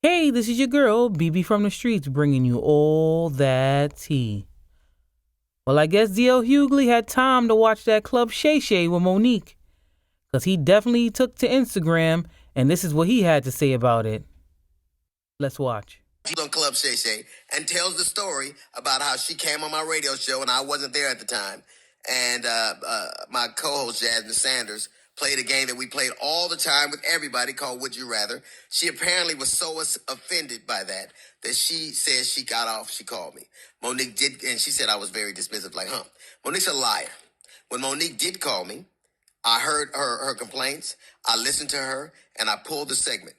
Hey, this is your girl, BB from the streets, bringing you all that tea. Well, I guess DL Hughley had time to watch that Club Shay Shay with Monique, because he definitely took to Instagram, and this is what he had to say about it. Let's watch. She's on Club Shay Shay and tells the story about how she came on my radio show and I wasn't there at the time. And my co-host, Jasmine Sanders, played a game that we played all the time with everybody called Would You Rather. She apparently was so offended by that she says she got off. She called me. Monique did, and she said I was very dismissive, like, Monique's a liar. When Monique did call me, I heard her complaints. I listened to her, and I pulled the segment.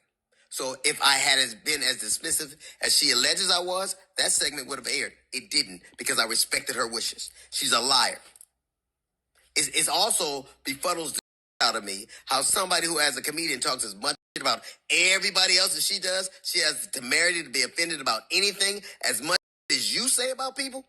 So if I had been as dismissive as she alleges I was, that segment would have aired. It didn't, because I respected her wishes. She's a liar. It's also befuddles the out of me how somebody who, as a comedian, talks as much about everybody else as she does, she has the temerity to be offended about anything as much as you say about people.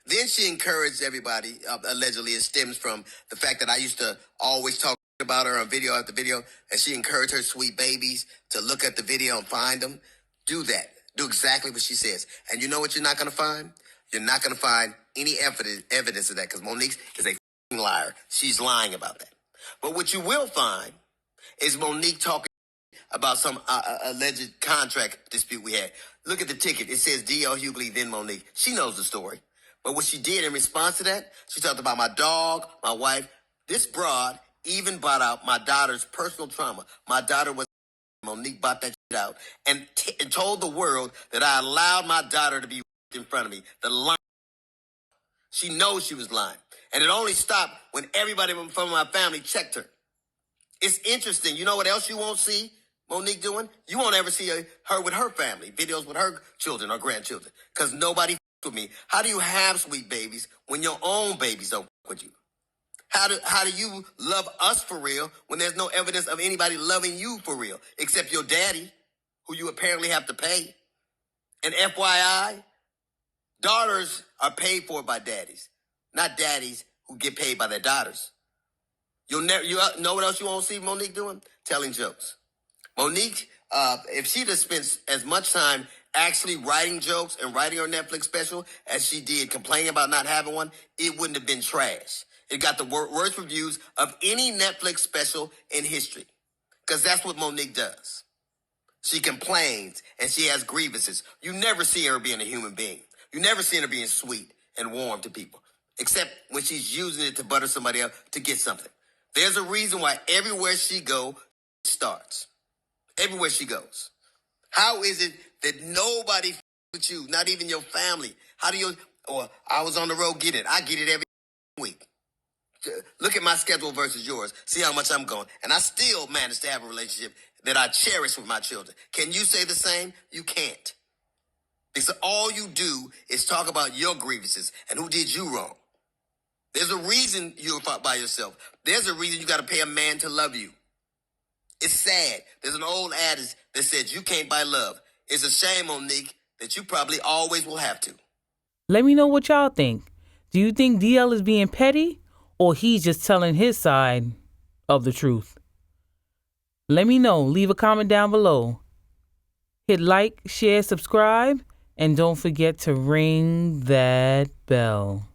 Then she encouraged everybody, allegedly it stems from the fact that I used to always talk about her on video after video, and she encouraged her sweet babies to look at the video and find them. Do that. Do exactly what she says. And you know what you're not going to find? You're not going to find any evidence of that, because Monique is a liar. She's lying about that. But what you will find is Monique talking about some alleged contract dispute we had. Look at the ticket. It says D.L. Hughley, then Monique. She knows the story. But what she did in response to that, she talked about my dog, my wife. This broad even brought out my daughter's personal trauma. My daughter was Monique bought that shit out and told the world that I allowed my daughter to be in front of me. The lie. She knows she was lying. And it only stopped when everybody from my family checked her. It's interesting. You know what else you won't see Monique doing? You won't ever see her with her family, videos with her children or grandchildren, because nobody with me. How do you have sweet babies when your own babies don't with you? How do you love us for real when there's no evidence of anybody loving you for real, except your daddy, who you apparently have to pay? And FYI, daughters are paid for by daddies, not daddies who get paid by their daughters. You know what else you won't see Monique doing? Telling jokes. Monique, if she'd have spent as much time actually writing jokes and writing her Netflix special as she did complaining about not having one, it wouldn't have been trash. It got the worst reviews of any Netflix special in history, because that's what Monique does. She complains and she has grievances. You never see her being a human being. You never see her being sweet and warm to people, except when she's using it to butter somebody up to get something. There's a reason why everywhere she goes, starts. Everywhere she goes. How is it that nobody with you, not even your family? How do you, or I was on the road, get it. I get it every week. Look at my schedule versus yours. See how much I'm going. And I still manage to have a relationship that I cherish with my children. Can you say the same? You can't. Because all you do is talk about your grievances and who did you wrong. There's a reason you're by yourself. There's a reason you got to pay a man to love you. It's sad. There's an old adage that says you can't buy love. It's a shame, Monique, that you probably always will have to. Let me know what y'all think. Do you think DL is being petty, or he's just telling his side of the truth? Let me know. Leave a comment down below. Hit like, share, subscribe, and don't forget to ring that bell.